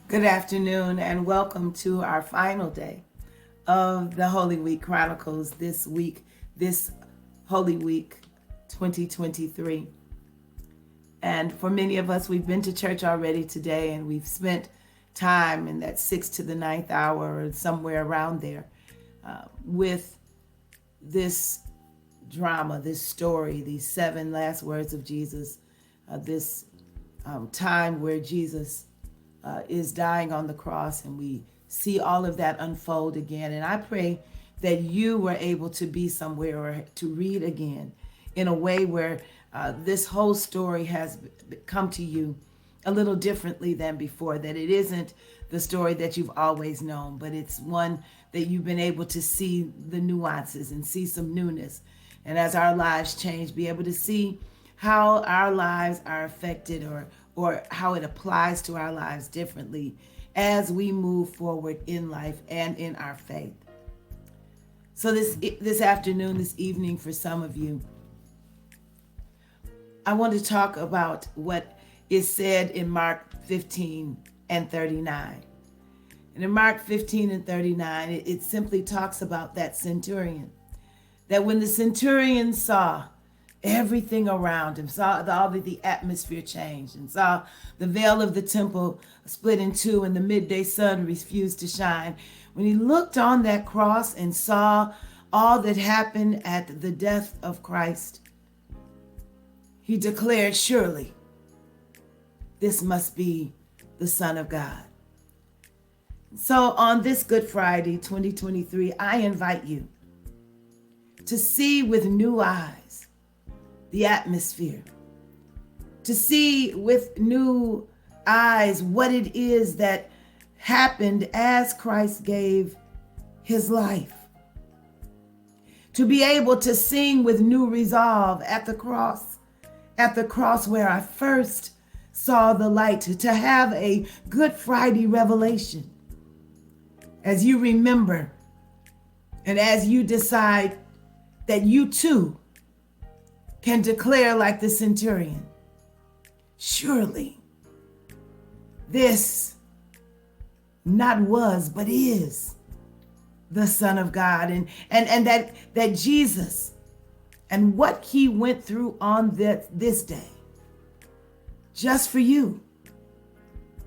Good afternoon and welcome to our final day of the Holy Week Chronicles this Holy Week 2023. And for many of us, we've been to church already today and we've spent time in that 6 to the 9th hour or somewhere around there with this drama, this story, these 7 last words of Jesus, this time where Jesus is dying on the cross, and we see all of that unfold again. And I pray that you were able to be somewhere or to read again in a way where this whole story has come to you a little differently than before, that it isn't the story that you've always known, but it's one that you've been able to see the nuances and see some newness. And as our lives change, be able to see how our lives are affected or how it applies to our lives differently as we move forward in life and in our faith. So this afternoon, this evening, for some of you, I want to talk about what is said in Mark 15 and 39. And in Mark 15 and 39, it simply talks about that centurion. That when the centurion saw everything around him, saw all the atmosphere change, and saw the veil of the temple split in two and the midday sun refused to shine. When he looked on that cross and saw all that happened at the death of Christ, he declared, surely this must be the Son of God. So on this Good Friday, 2023, I invite you to see with new eyes the atmosphere, to see with new eyes what it is that happened as Christ gave his life, to be able to sing with new resolve at the cross where I first saw the light, to have a Good Friday revelation as you remember and as you decide that you too can declare like the centurion, surely this not was but is the Son of God, and that Jesus and what he went through on this day just for you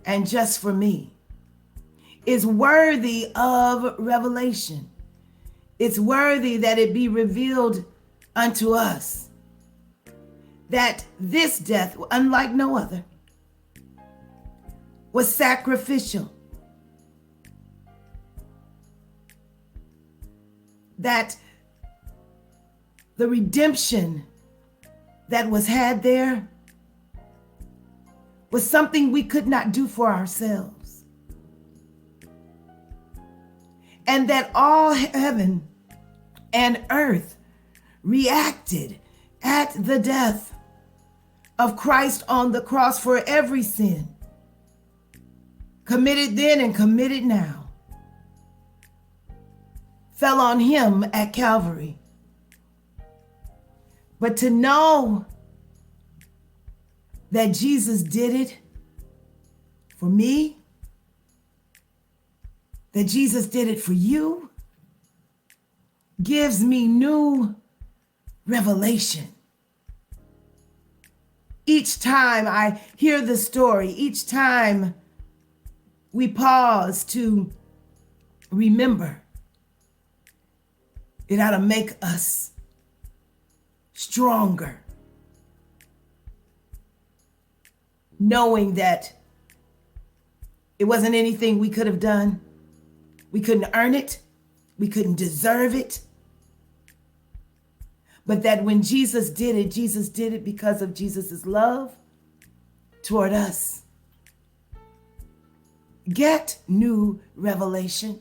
and just for me is worthy of revelation. It's worthy that it be revealed unto us that this death, unlike no other, was sacrificial. That the redemption that was had there was something we could not do for ourselves. And that all heaven and earth reacted at the death of Christ on the cross for every sin committed then and committed now fell on him at Calvary. But to know that Jesus did it for me, that Jesus did it for you, gives me new revelation. Each time I hear the story, each time we pause to remember, it ought to make us stronger, knowing that it wasn't anything we could have done. We couldn't earn it. We couldn't deserve it. But that when Jesus did it because of Jesus's love toward us. Get new revelation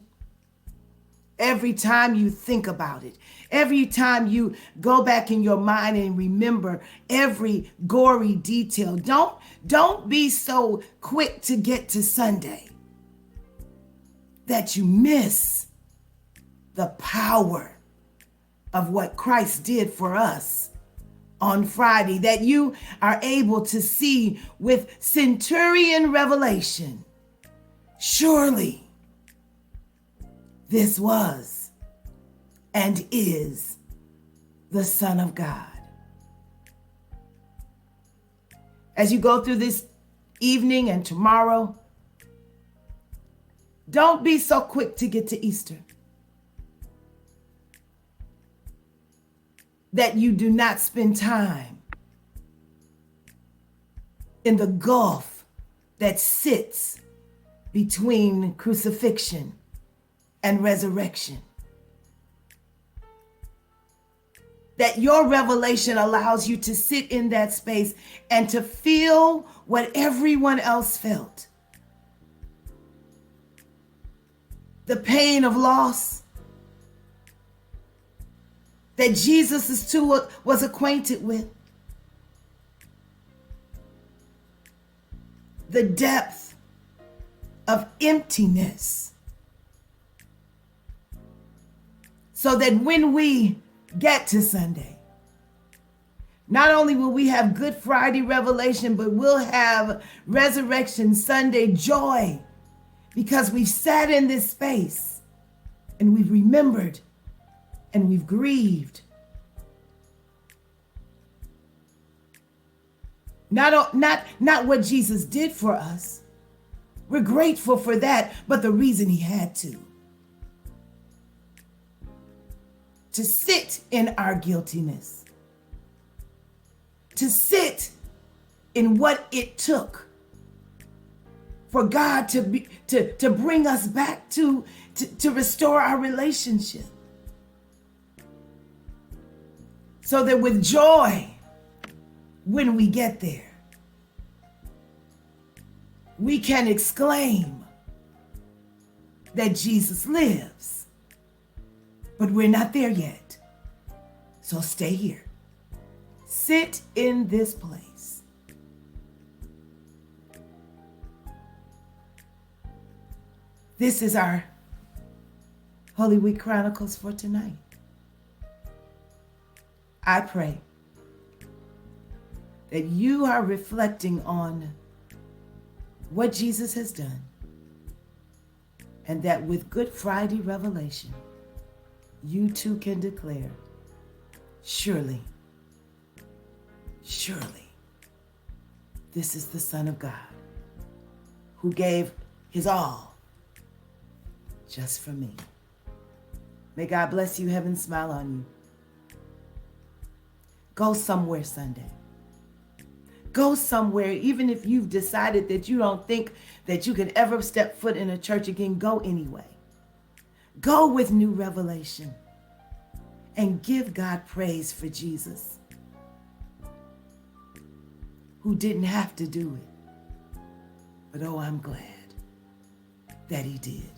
every time you think about it. Every time you go back in your mind and remember every gory detail. Don't be so quick to get to Sunday that you miss the power of what Christ did for us on Friday, that you are able to see with centurion revelation Surely this was and is the Son of God. As you go through this evening and tomorrow, don't be so quick to get to Easter that you do not spend time in the gulf that sits between crucifixion and resurrection. That your revelation allows you to sit in that space and to feel what everyone else felt. The pain of loss that Jesus too was acquainted with. The depth of emptiness. So that when we get to Sunday, not only will we have Good Friday revelation, but we'll have Resurrection Sunday joy, because we've sat in this space and we've remembered and we've grieved. Not what Jesus did for us. We're grateful for that, but the reason he had to sit in our guiltiness, to sit in what it took for God to bring us back to restore our relationship. So that with joy, when we get there, we can exclaim that Jesus lives. But we're not there yet. So stay here. Sit in this place. This is our Holy Week Chronicles for tonight. I pray that you are reflecting on what Jesus has done, and that with Good Friday revelation, you too can declare, surely, surely, this is the Son of God who gave his all just for me. May God bless you, heaven smile on you. Go somewhere Sunday. Go somewhere, even if you've decided that you don't think that you can ever step foot in a church again, go anyway. Go with new revelation and give God praise for Jesus, who didn't have to do it. But oh, I'm glad that he did.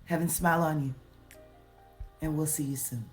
Heaven smile on you, and we'll see you soon.